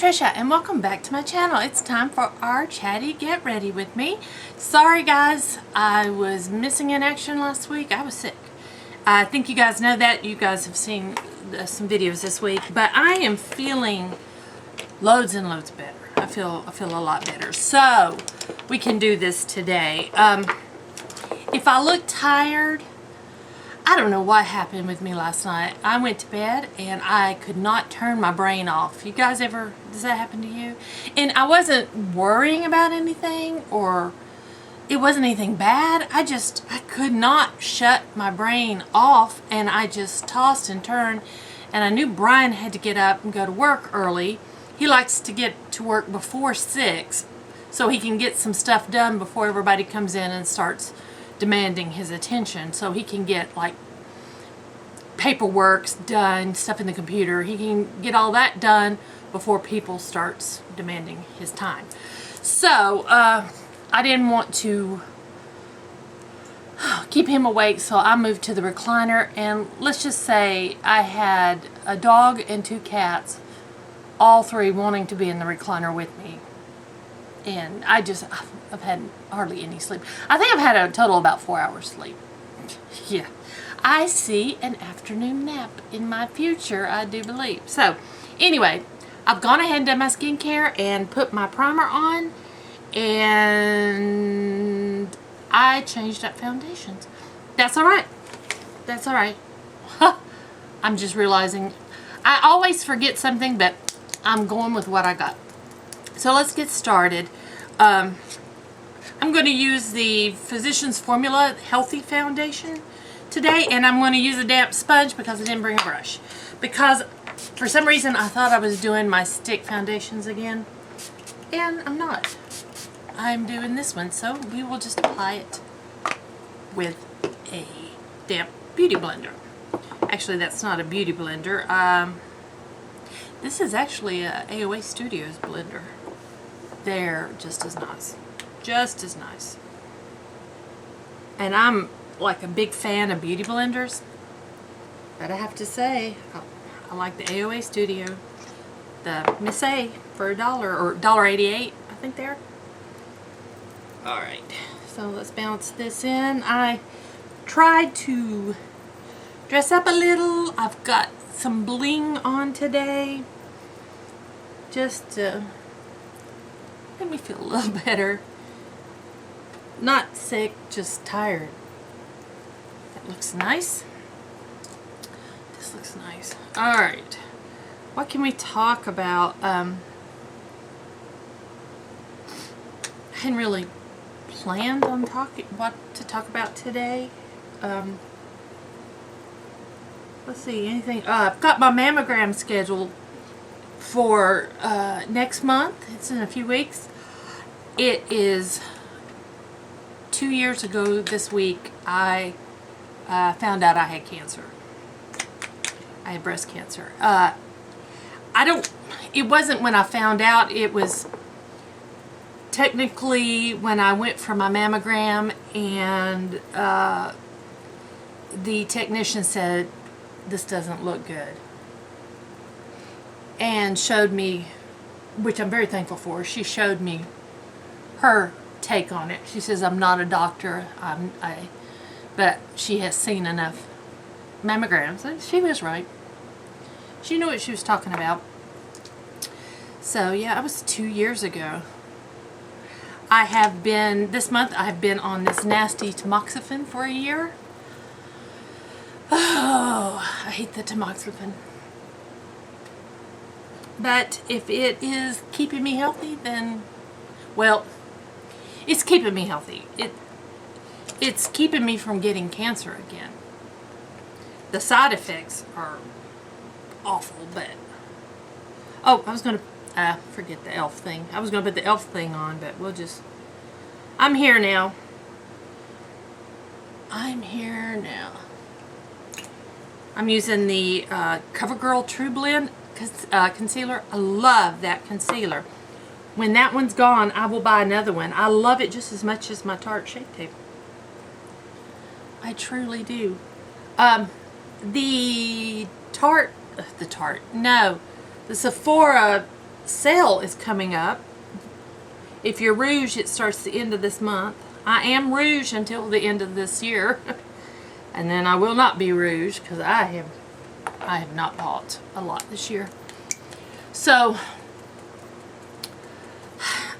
Patricia and welcome back to my channel. It's time for our Chatty Get Ready with me. Sorry guys, I was missing in action last week. I was sick. I think you guys know that. You guys have seen some videos this week, but I am feeling loads and loads better. I feel a lot better. So we can do this today. If I look tired, I don't know what happened with me last night. I went to bed and I could not turn my brain off. You guys ever, does that happen to you? And I wasn't worrying about anything or it wasn't anything bad. I could not shut my brain off and I just tossed and turned. And I knew Brian had to get up and go to work early. He likes to get to work before 6 so he can get some stuff done before everybody comes in and starts demanding his attention, so he can get like paperwork done, stuff in the computer. He can get all that done before people starts demanding his time. So I didn't want to keep him awake, so I moved to the recliner, and let's just say I had a dog and 2 cats, all 3 wanting to be in the recliner with me. And I've had hardly any sleep. I think I've had a total of about 4 hours sleep. Yeah. I see an afternoon nap in my future, I do believe. So, anyway, I've gone ahead and done my skincare and put my primer on. And I changed up foundations. That's alright. That's alright. I'm just realizing I always forget something, but I'm going with what I got. So let's get started. I'm going to use the Physicians Formula Healthy Foundation today, and I'm going to use a damp sponge because I didn't bring a brush. Because for some reason I thought I was doing my stick foundations again, and I'm not. I'm doing this one, so we will just apply it with a damp beauty blender. Actually, that's not a beauty blender. This is actually a AOA Studios blender. They're just as nice. Just as nice. And I'm like a big fan of beauty blenders. But I have to say, I like the AOA Studio. The Miss A for $1 or $1.88, I think they're. Alright, so let's bounce this in. I tried to dress up a little. I've got some bling on today. Just to make me feel a little better. Not sick, just tired. That looks nice. This looks nice. Alright. What can we talk about? I hadn't really planned on what to talk about today. Let's see, anything. I've got my mammogram scheduled for next month. It's in a few weeks. It is 2 years ago this week I found out I had cancer. I had breast cancer. It wasn't when I found out, it was technically when I went for my mammogram, and the technician said, "This doesn't look good," and showed me, which I'm very thankful for, she showed me her take on it. She says, "I'm not a doctor, but she has seen enough mammograms." And she was right. She knew what she was talking about. So yeah, it was 2 years ago. This month I have been on this nasty tamoxifen for a year. Oh, I hate the tamoxifen. But if it is keeping me healthy, then, well, it's keeping me healthy. It's keeping me from getting cancer again. The side effects are awful, but, oh, I was going to, forget the elf thing. I was going to put the elf thing on, but we'll just, I'm here now. I'm here now. I'm using the CoverGirl True Blend concealer. I love that concealer. When that one's gone, I will buy another one. I love it just as much as my Tarte Shape Tape. I truly do. The Sephora sale is coming up. If you're Rouge, it starts the end of this month. I am Rouge until the end of this year. And then I will not be Rouge because I have not bought a lot this year. So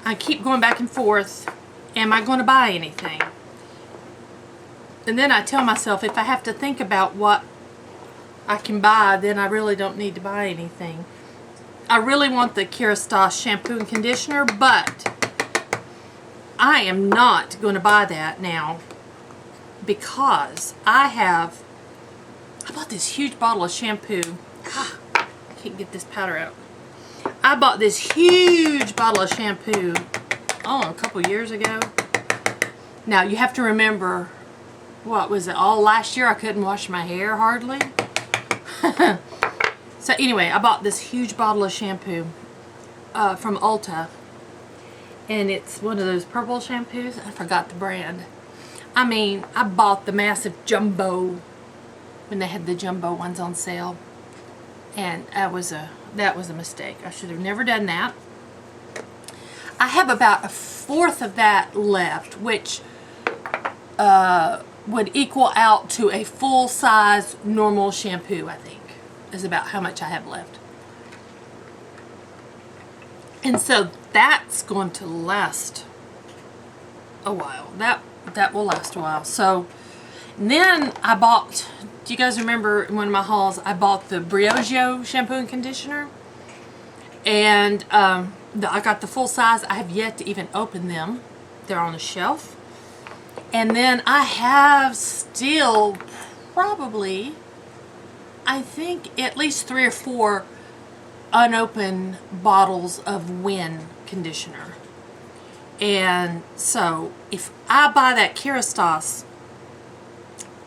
I keep going back and forth. Am I going to buy anything? And then I tell myself if I have to think about what I can buy, then I really don't need to buy anything. I really want the Kerastase shampoo and conditioner, but I am not going to buy that now because I bought this huge bottle of shampoo. I can't get this powder out. I bought this huge bottle of shampoo, a couple years ago. Now, you have to remember, what was it, all last year I couldn't wash my hair hardly. So anyway, I bought this huge bottle of shampoo from Ulta. And it's one of those purple shampoos. I forgot the brand. I mean, I bought the massive jumbo when they had the jumbo ones on sale. And that was a mistake. I should have never done that. I have about a fourth of that left, which would equal out to a full-size normal shampoo, I think, is about how much I have left. And so that's going to last a while. That will last a while. So then I bought, do you guys remember in one of my hauls, I bought the Briojo shampoo and conditioner. And I got the full size. I have yet to even open them. They're on the shelf. And then I have still probably, I think, at least 3 or 4 unopened bottles of Win conditioner. And so if I buy that Kerastase,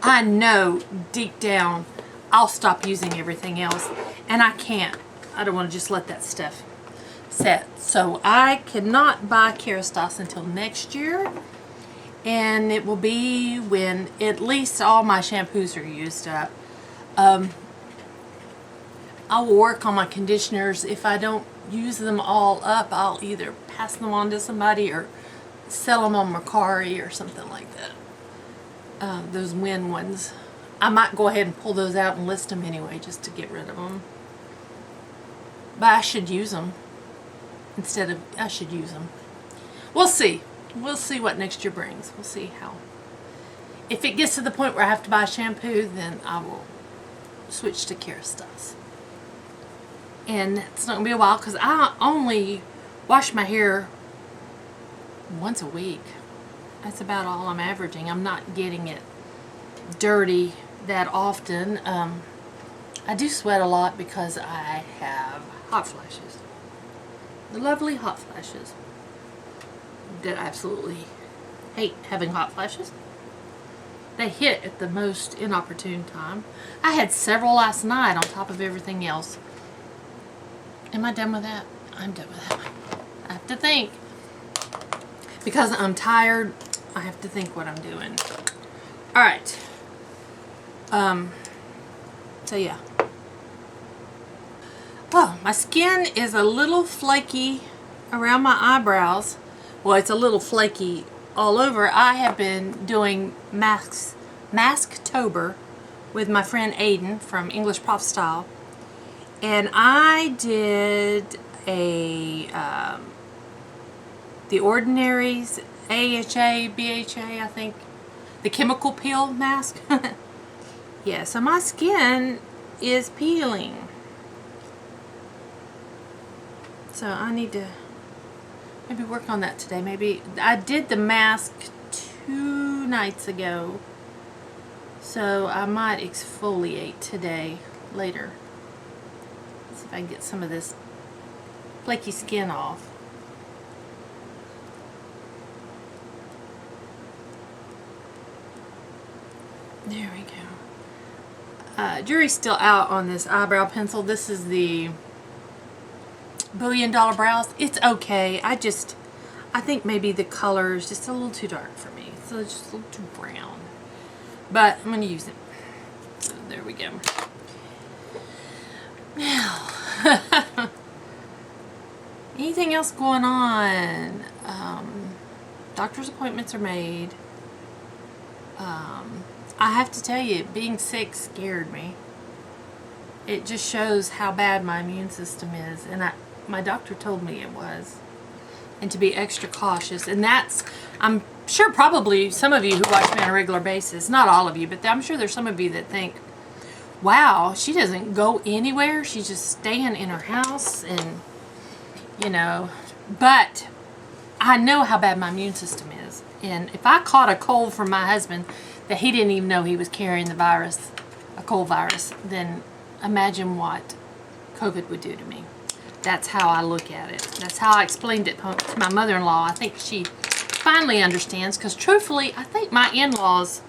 I know deep down I'll stop using everything else, and I can't. I don't want to just let that stuff set. So I cannot buy Kerastase until next year, and it will be when at least all my shampoos are used up. I will work on my conditioners. If I don't use them all up, I'll either pass them on to somebody or sell them on Mercari or something like that. Those Win ones. I might go ahead and pull those out and list them anyway just to get rid of them. But I should use them. I should use them. We'll see. We'll see what next year brings. We'll see how. If it gets to the point where I have to buy shampoo, then I will switch to Kerastase. And it's not going to be a while because I only wash my hair once a week. That's about all I'm averaging. I'm not getting it dirty that often. I do sweat a lot because I have hot flashes. The lovely hot flashes. That I absolutely hate having hot flashes. They hit at the most inopportune time. I had several last night on top of everything else. Am I done with that? I'm done with that. I have to think. Because I'm tired, I have to think what I'm doing. Alright. So yeah. Well, my skin is a little flaky around my eyebrows. Well, it's a little flaky all over. I have been doing Masktober with my friend Aiden from English Pop Style. And I did a The Ordinary's AHA, BHA, I think. The chemical peel mask. Yeah, so my skin is peeling. So I need to maybe work on that today. Maybe I did the mask 2 nights ago. So I might exfoliate today, later. See if I can get some of this flaky skin off. There we go. Jury's still out on this eyebrow pencil. This is the $1 Billion Brows. It's okay. I think maybe the color is just a little too dark for me. So it's just a little too brown. But I'm going to use it. So there we go. Now, Anything else going on? Doctor's appointments are made. I have to tell you, being sick scared me. It just shows how bad my immune system is, and my doctor told me it was, and to be extra cautious. And that's, I'm sure probably some of you who watch me on a regular basis, not all of you, but I'm sure there's some of you that think, wow, she doesn't go anywhere, she's just staying in her house, and you know, but I know how bad my immune system is. And if I caught a cold from my husband that he didn't even know he was carrying the virus, a cold virus, then imagine what COVID would do to me. That's how I look at it. That's how I explained it to my mother-in-law. I think she finally understands, because truthfully, I think my in-laws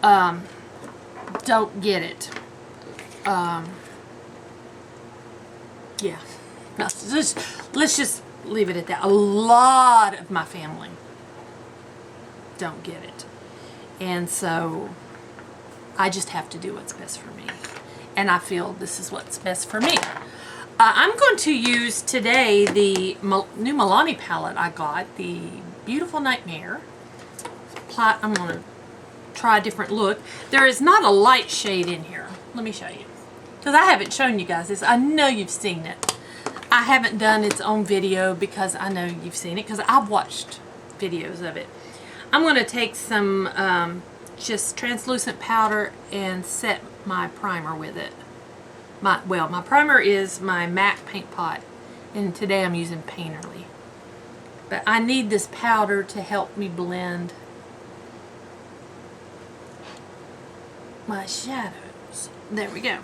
don't get it. Yeah. No, let's just leave it at that. A lot of my family don't get it. And so I just have to do what's best for me. And I feel this is what's best for me. I'm going to use today the new Milani palette I got, the Beautiful Nightmare. I'm going to try a different look. There is not a light shade in here. Let me show you. Because I haven't shown you guys this. I know you've seen it. I haven't done its own video because I know you've seen it, because I've watched videos of it. I'm going to take some just translucent powder and set my primer with it. My primer is my MAC paint pot, and today I'm using Painterly. But I need this powder to help me blend my shadows. There we go.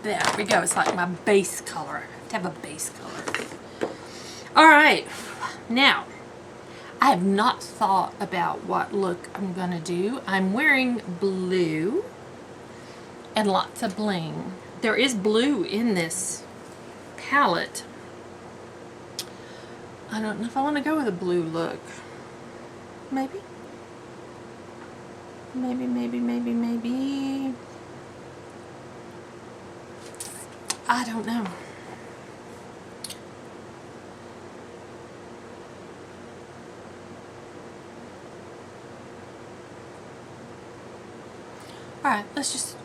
There we go. It's like my base color. I have to have a base color. Alright. Now, I have not thought about what look I'm going to do. I'm wearing blue and lots of bling. There is blue in this palette. I don't know if I want to go with a blue look. Maybe. Maybe. I don't know. Alright, let's just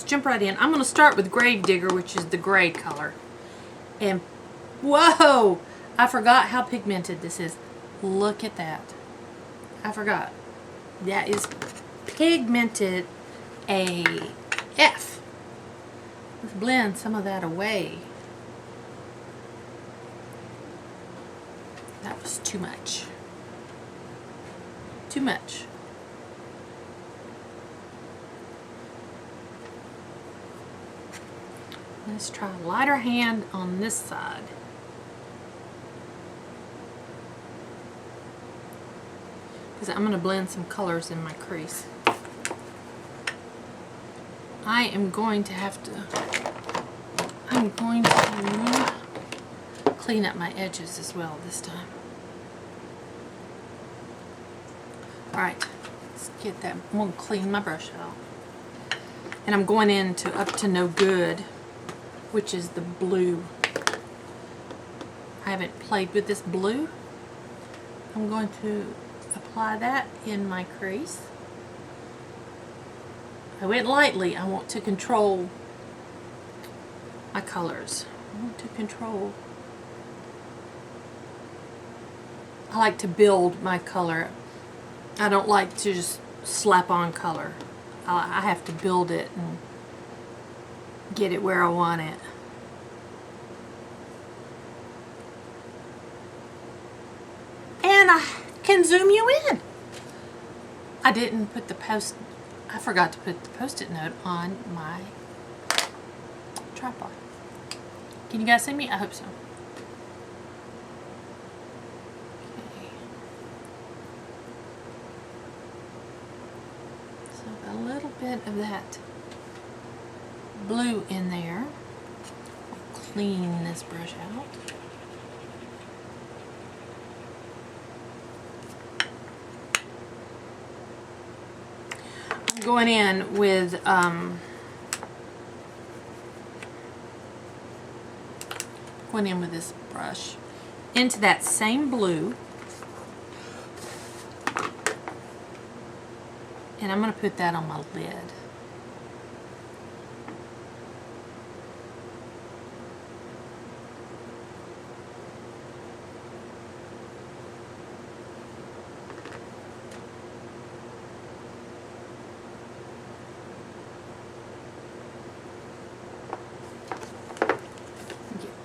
jump right in. I'm going to start with Gravedigger, which is the gray color. And whoa! I forgot how pigmented this is. Look at that. I forgot. That is pigmented AF. Let's blend some of that away. That was too much. Too much. Let's try a lighter hand on this side. Because I'm going to blend some colors in my crease. I'm going to clean up my edges as well this time. Alright, let's get that. I'm going to clean my brush out. And I'm going into Up to No Good, which is the blue. I haven't played with this blue. I'm going to apply that in my crease. I went lightly. I want to control my colors. I want to control. I like to build my color. I don't like to just slap on color. I have to build it and get it where I want it. And I can zoom you in. I didn't put I forgot to put the post-it note on my tripod. Can you guys see me? I hope so. Okay. So a little bit of that blue in there. I'll clean this brush out. I'm going in with went in with this brush into that same blue. And I'm going to put that on my lid.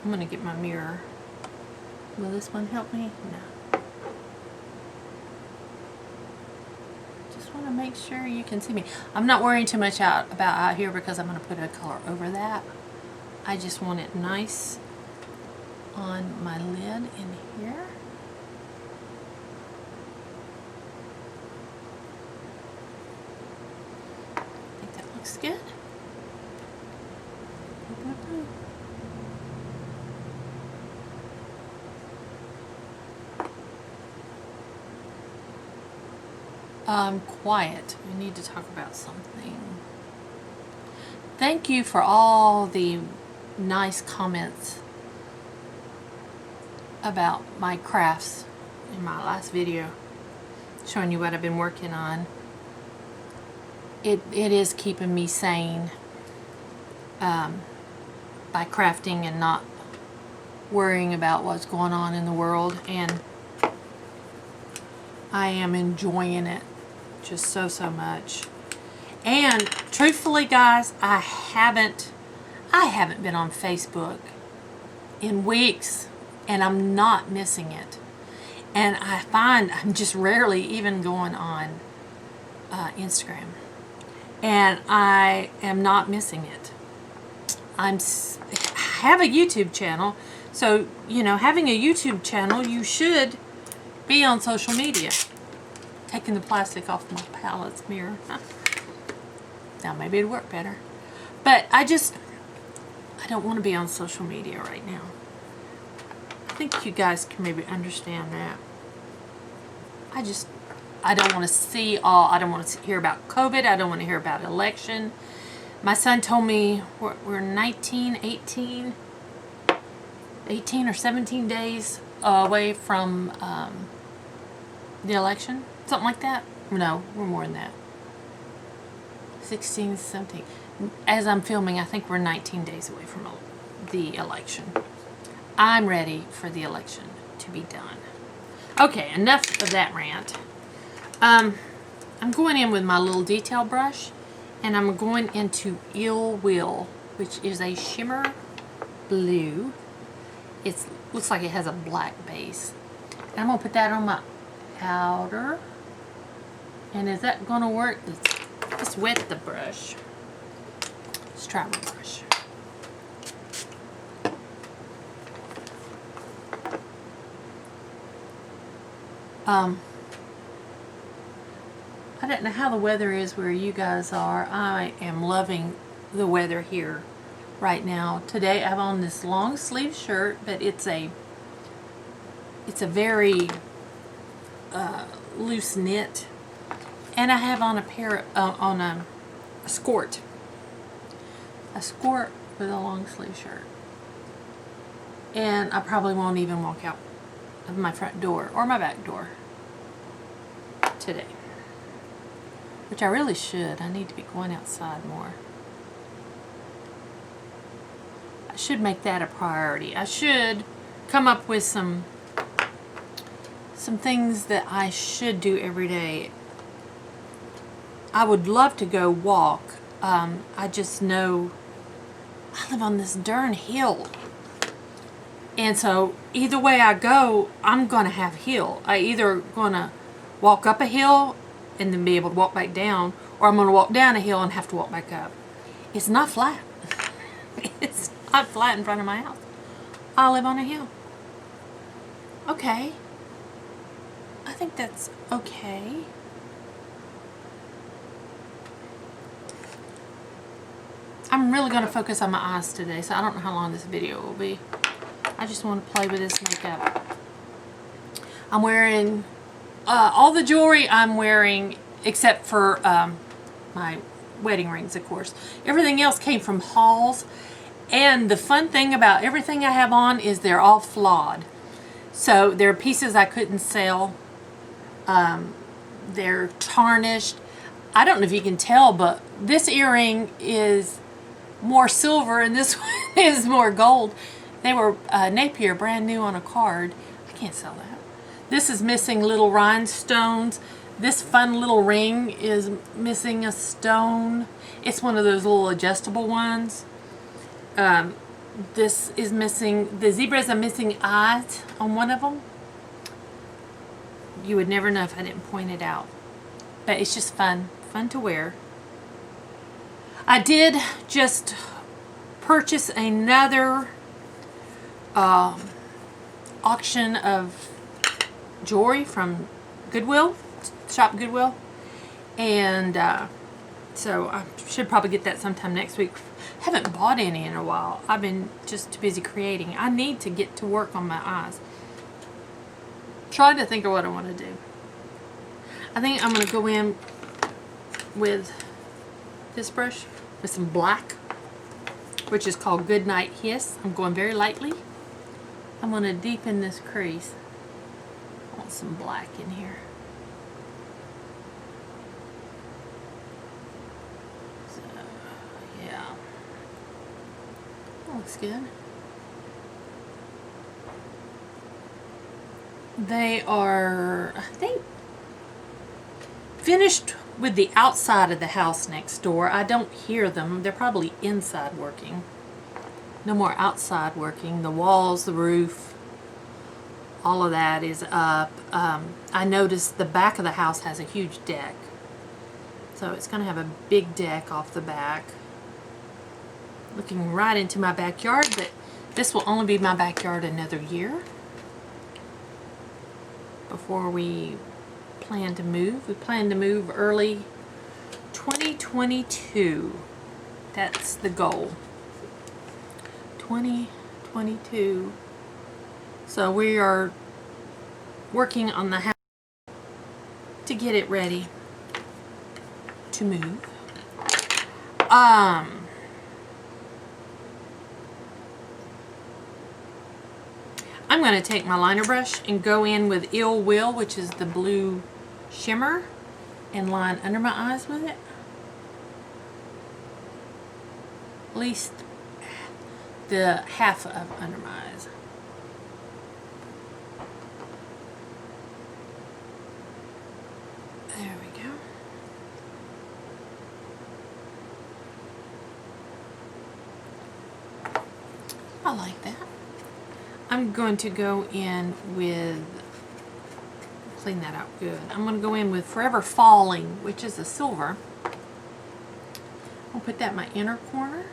I'm going to get my mirror. Will this one help me? No. Just want to make sure you can see me. I'm not worrying too much about out here because I'm going to put a color over that. I just want it nice on my lid in here. I think that looks good. Quiet. We need to talk about something. Thank you for all the nice comments about my crafts in my last video, showing you what I've been working on. It is keeping me sane by crafting and not worrying about what's going on in the world, and I am enjoying it just so much. And truthfully, guys, I haven't been on Facebook in weeks, and I'm not missing it. And I find I'm just rarely even going on Instagram, and I am not missing it. I have a YouTube channel, so you know, having a YouTube channel, you should be on social media. Taking the plastic off my palette's mirror. Now maybe it'd work better. But I don't want to be on social media right now. I think you guys can maybe understand that. I don't want to see I don't want to hear about COVID. I don't want to hear about election. My son told me we're 18 or 17 days away from the election. Something like that. No, we're more than that. 16, 17. As I'm filming, I think we're 19 days away from the election. I'm ready for the election to be done. Okay, enough of that rant. I'm going in with my little detail brush, and I'm going into Ill Will, which is a shimmer blue. It looks like it has a black base. And I'm going to put that on my outer. And is that going to work? Let's wet the brush. Let's try my brush. I don't know how the weather is where you guys are. I am loving the weather here right now. Today I have on this long sleeve shirt, but it's a very loose knit, and I have on a pair on a skirt with a long sleeve shirt, and I probably won't even walk out of my front door or my back door today, which I really should. I need to be going outside more. I should make that a priority. I should come up with some things that I should do every day. I would love to go walk. I just know I live on this darn hill. And so either way I go, I'm going to have a hill. I either going to walk up a hill and then be able to walk back down, or I'm going to walk down a hill and have to walk back up. It's not flat. It's not flat in front of my house. I live on a hill. Okay. I think that's okay. I'm really going to focus on my eyes today, so I don't know how long this video will be. I just want to play with this makeup. I'm wearing all the jewelry I'm wearing except for my wedding rings, of course. Everything else came from hauls, And the fun thing about everything I have on is they're all flawed. So there are pieces I couldn't sell. They're tarnished. I don't know if you can tell, but this earring is more silver and this one is more gold. They were Napier, brand new on a card. I can't sell that. This is missing little rhinestones. This fun little ring is missing a stone. It's one of those little adjustable ones. This is missing, the zebras are missing eyes on one of them. You would never know if I didn't point it out. But it's just fun to wear. I did just purchase another auction of jewelry from Goodwill, Shop Goodwill. And so I should probably get that sometime next week. Haven't bought any in a while. I've been just too busy creating. I need to get to work on my eyes. Trying to think of what I want to do. I think I'm going to go in with this brush with some black, which is called Goodnight Hiss. I'm going very lightly. I'm going to deepen this crease. I want some black in here. So, yeah. That looks good. They are, I think, finished with the outside of the house next door. I don't hear them. They're probably inside working. No more outside working. The walls, the roof, all of that is up. I noticed the back of the house has a huge deck. So it's going to have a big deck off the back. Looking right into my backyard, but this will only be my backyard another year before we plan to move. We plan to move early 2022. That's the goal. 2022. So we are working on the house to get it ready to move. I'm going to take my liner brush and go in with Ill Will, which is the blue shimmer, and line under my eyes with it. At least the half of under my eyes. There we go. I like that. I'm going to go in with, clean that out good. I'm going to go in with Forever Falling, which is a silver. I'll put that in my inner corner.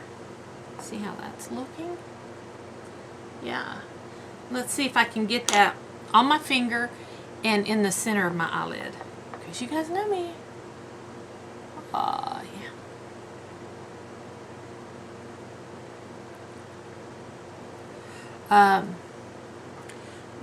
See how that's looking? Yeah. Let's see if I can get that on my finger and in the center of my eyelid. Because you guys know me. Yeah.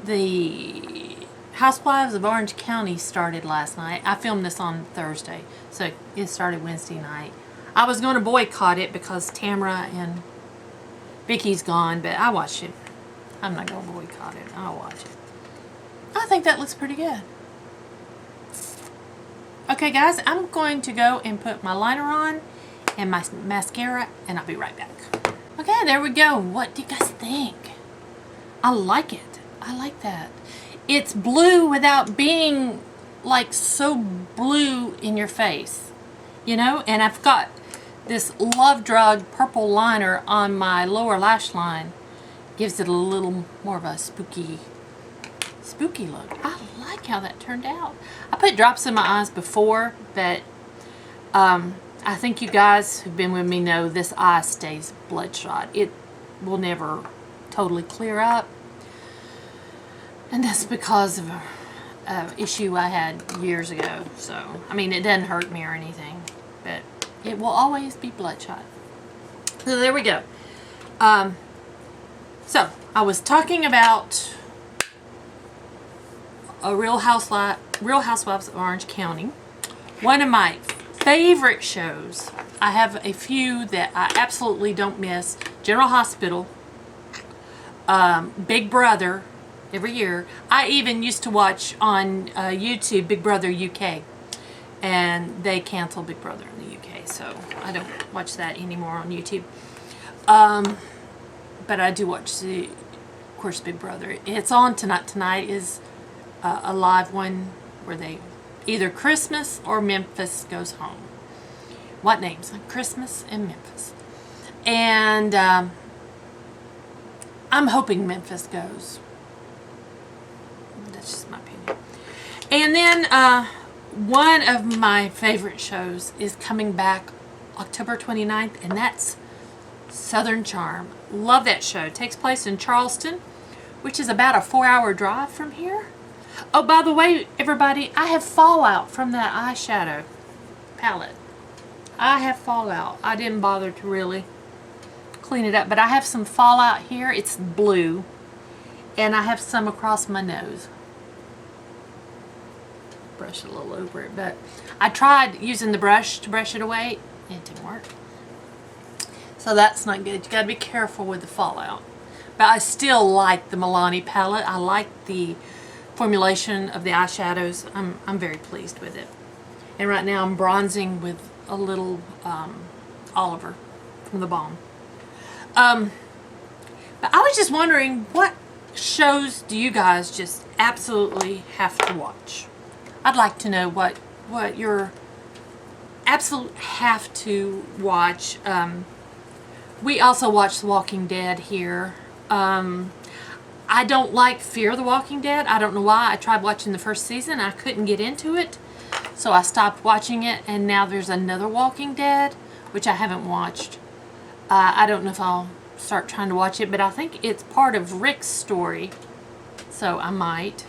The Housewives of Orange County started last night. I filmed this on Thursday, so it started Wednesday night. I was going to boycott it because Tamara and Vicky's gone, but I watched it. I'm not going to boycott it. I'll watch it. I think that looks pretty good. Okay, guys, I'm going to go and put my liner on and my mascara, and I'll be right back. Okay, there we go. What do you guys think? I like it. I like that. It's blue without being like so blue in your face, you know? And I've got this Love Drug purple liner on my lower lash line. Gives it a little more of a spooky look. I like how that turned out. I put drops in my eyes before, but I think you guys who've been with me know this eye stays bloodshot. It will never totally clear up. And that's because of an issue I had years ago. So, I mean, it doesn't hurt me or anything, but it will always be bloodshot. So there we go. So, I was talking about a Real Housewives of Orange County. One of my favorite shows. I have a few that I absolutely don't miss. General Hospital, Big Brother every year. I even used to watch on YouTube Big Brother UK, and they canceled Big Brother in the UK, so I don't watch that anymore on YouTube. But I do watch of course, Big Brother. It's on tonight. Tonight is a live one where they either Christmas or Memphis goes home. What names? Christmas and Memphis. And I'm hoping Memphis goes. That's just my opinion. And then one of my favorite shows is coming back October 29th, and that's Southern Charm. Love that show. It takes place in Charleston, which is about a 4-hour drive from here. Oh, by the way, everybody, I have fallout from that eyeshadow palette. I have fallout. I didn't bother to really clean it up, but I have some fallout here. It's blue, and I have some across my nose. Brush a little over it, but I tried using the brush to brush it away. It didn't work. So that's not good. You gotta be careful with the fallout. But I still like the Milani palette. I like the formulation of the eyeshadows. I'm very pleased with it. And right now I'm bronzing with a little Oliver from theBalm. But I was just wondering, what shows do you guys just absolutely have to watch? I'd like to know what your absolute have to watch. We also watch The Walking Dead here. I don't like Fear the Walking Dead. I don't know why. I tried watching the first season. I couldn't get into it. So I stopped watching it. And now there's another Walking Dead, which I haven't watched. I don't know if I'll start trying to watch it. But I think it's part of Rick's story. So I might.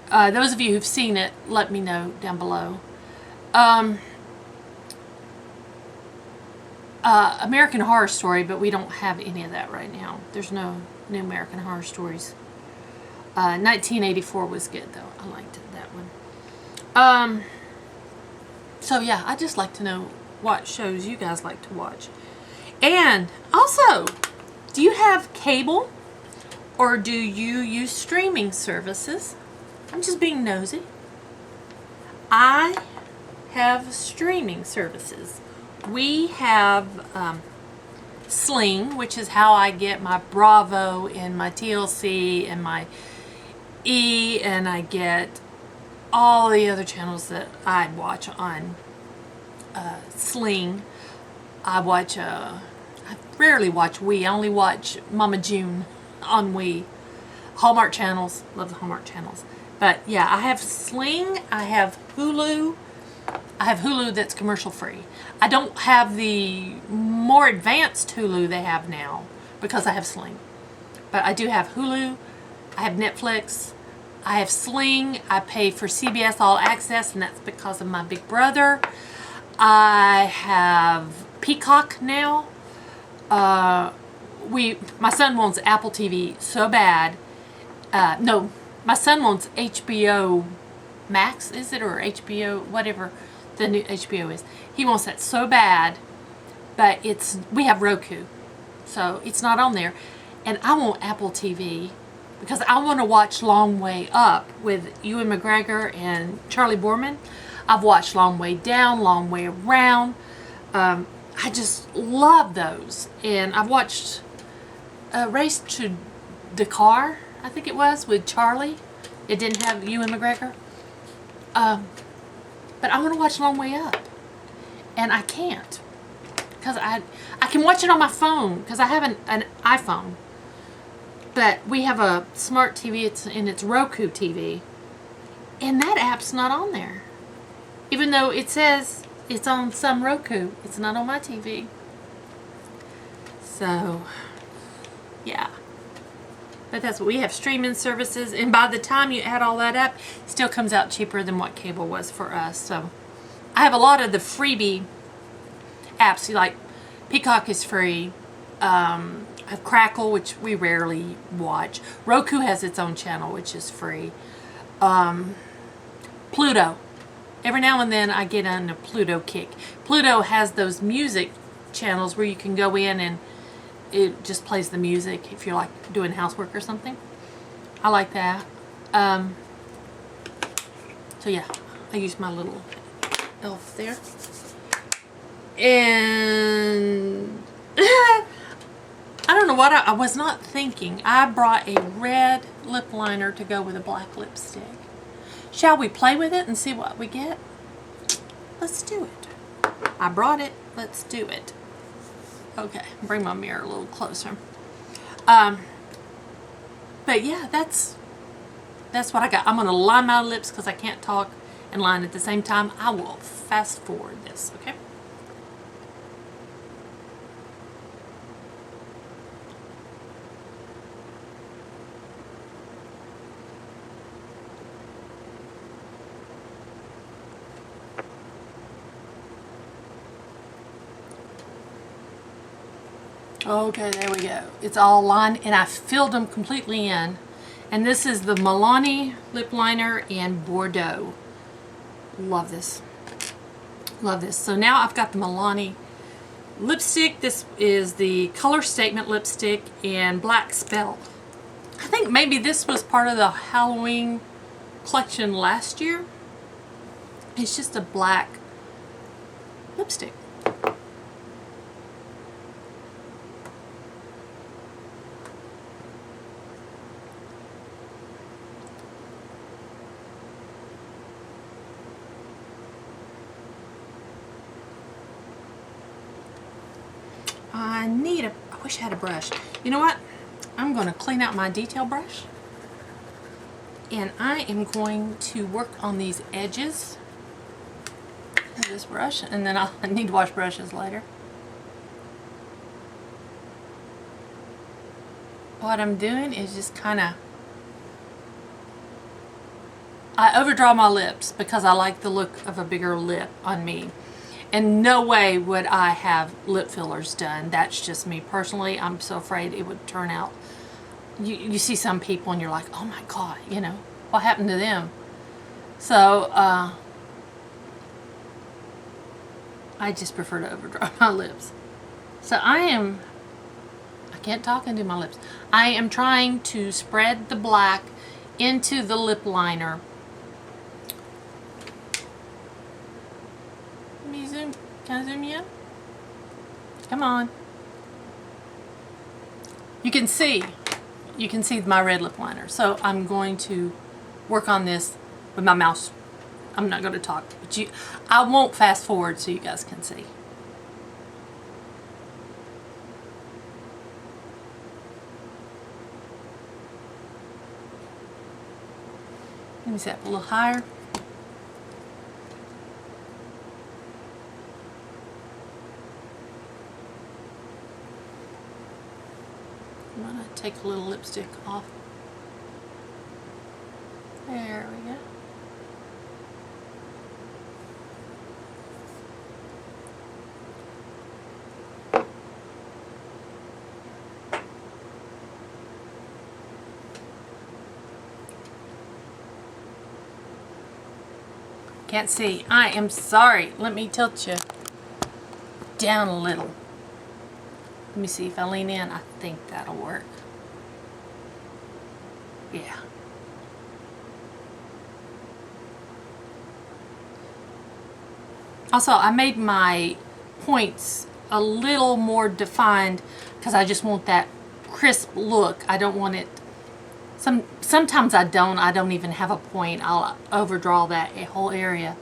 Those of you who've seen it, let me know down below. American Horror Story, but we don't have any of that right now. There's no new American Horror Stories. 1984 was good, though. I liked that one. So yeah, I'd just like to know what shows you guys like to watch. And also, do you have cable or do you use streaming services? I'm just being nosy. I have streaming services. We have Sling, which is how I get my Bravo and my TLC and my E, and I get all the other channels that I watch on Sling. I rarely watch Wii. I only watch Mama June on Wii. Hallmark channels. Love the Hallmark channels. But yeah, I have Sling. I have Hulu. I have Hulu that's commercial free. I don't have the more advanced Hulu they have now because I have Sling. But I do have Hulu. I have Netflix. I have Sling. I pay for CBS All Access, and that's because of my big brother. I have Peacock now. My son wants Apple TV so bad. No, my son wants HBO Max, is it? Or HBO, whatever the new HBO is. He wants that so bad, but we have Roku, so it's not on there. And I want Apple TV because I want to watch Long Way Up with Ewan McGregor and Charlie Borman. I've watched Long Way Down, Long Way Around. I just love those. And I've watched Race to Dakar, I think it was, with Charlie. It didn't have Ewan McGregor. But I want to watch Long Way Up. And I can't. Because I can watch it on my phone. Because I have an iPhone. But we have a smart TV. It's Roku TV. And that app's not on there. Even though it says it's on some Roku. It's not on my TV. So, yeah. But that's what we have, streaming services. And by the time you add all that up, it still comes out cheaper than what cable was for us. So, I have a lot of the freebie apps. Like, Peacock is free. I have Crackle, which we rarely watch. Roku has its own channel, which is free. Pluto. Every now and then I get on a Pluto kick. Pluto has those music channels where you can go in and it just plays the music if you're like doing housework or something. I like that. So yeah, I use my little elf there. And I don't know what I was not thinking. I brought a red lip liner to go with a black lipstick. Shall we play with it and see what we get? Let's do it. I brought it. Let's do it. Okay, bring my mirror a little closer. But yeah, that's what I got. I'm going to line my lips because I can't talk and line at the same time. I will fast forward this, okay? Okay, there we go. It's all lined and I filled them completely in. And this is the Milani lip liner in Bordeaux. Love this. Love this. So now I've got the Milani lipstick. This is the Color Statement lipstick in Black Spell. I think maybe this was part of the Halloween collection last year. It's just a black lipstick. I wish I had a brush. You know what? I'm going to clean out my detail brush. And I am going to work on these edges of this brush. And then I need to wash brushes later. What I'm doing is just kind of... I overdraw my lips because I like the look of a bigger lip on me. In no way would I have lip fillers done. That's just me personally. I'm so afraid it would turn out. You see some people and you're like, oh my God, you know, what happened to them? So I just prefer to overdraw my lips. So I can't talk and do my lips. I am trying to spread the black into the lip liner. Can I zoom in? Come on. You can see my red lip liner. So I'm going to work on this with my mouse. I'm not going to talk, but I won't fast forward so you guys can see. Let me set up a little higher. I'm going to take a little lipstick off. There we go. Can't see. I am sorry. Let me tilt you down a little. Let me see if I lean in. I think that'll work. Yeah. Also, I made my points a little more defined because I just want that crisp look. I don't want it... Sometimes I don't even have a point. I'll overdraw that whole area.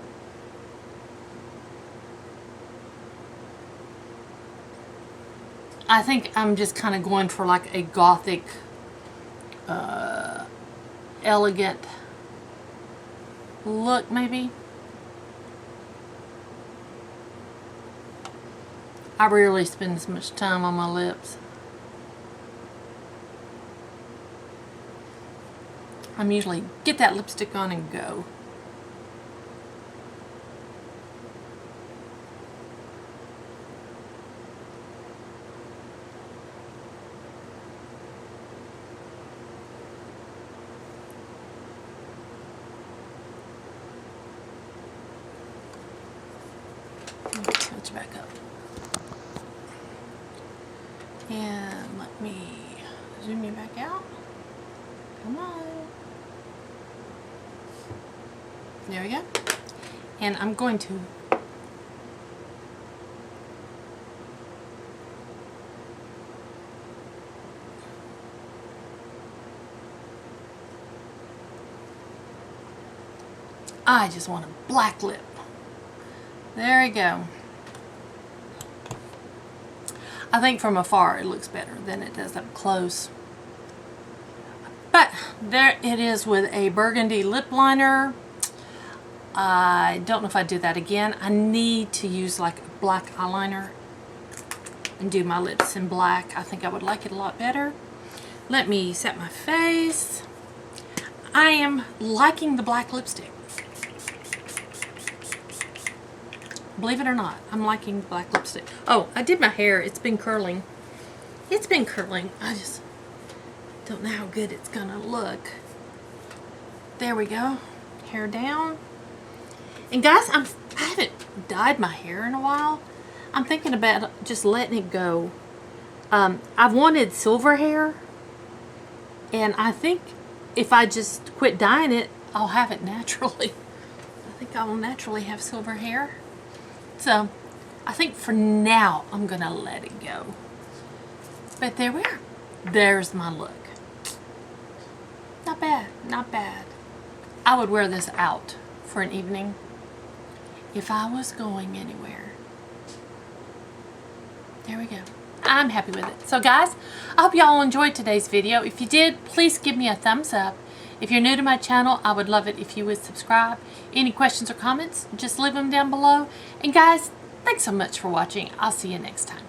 I think I'm just kind of going for like a Gothic, elegant look maybe. I rarely spend as much time on my lips. I'm usually get that lipstick on and go. Touch back up. And let me zoom you back out. Come on. There we go. And I'm going to I just want a black lip. There we go. I think from afar it looks better than it does up close. But there it is with a burgundy lip liner. I don't know if I do that again. I need to use like a black eyeliner and do my lips in black. I think I would like it a lot better. Let me set my face. I am liking the black lipstick. Believe it or not, I'm liking black lipstick. Oh, I did my hair. It's been curling. It's been curling. I just don't know how good it's gonna look. There we go. Hair down. And guys, I haven't dyed my hair in a while. I'm thinking about just letting it go. I've wanted silver hair. And I think if I just quit dyeing it, I'll have it naturally. I think I will naturally have silver hair. So, I think for now, I'm going to let it go. But there we are. There's my look. Not bad. Not bad. I would wear this out for an evening if I was going anywhere. There we go. I'm happy with it. So guys, I hope y'all enjoyed today's video. If you did, please give me a thumbs up. If you're new to my channel, I would love it if you would subscribe. Any questions or comments, just leave them down below. And guys, thanks so much for watching. I'll see you next time.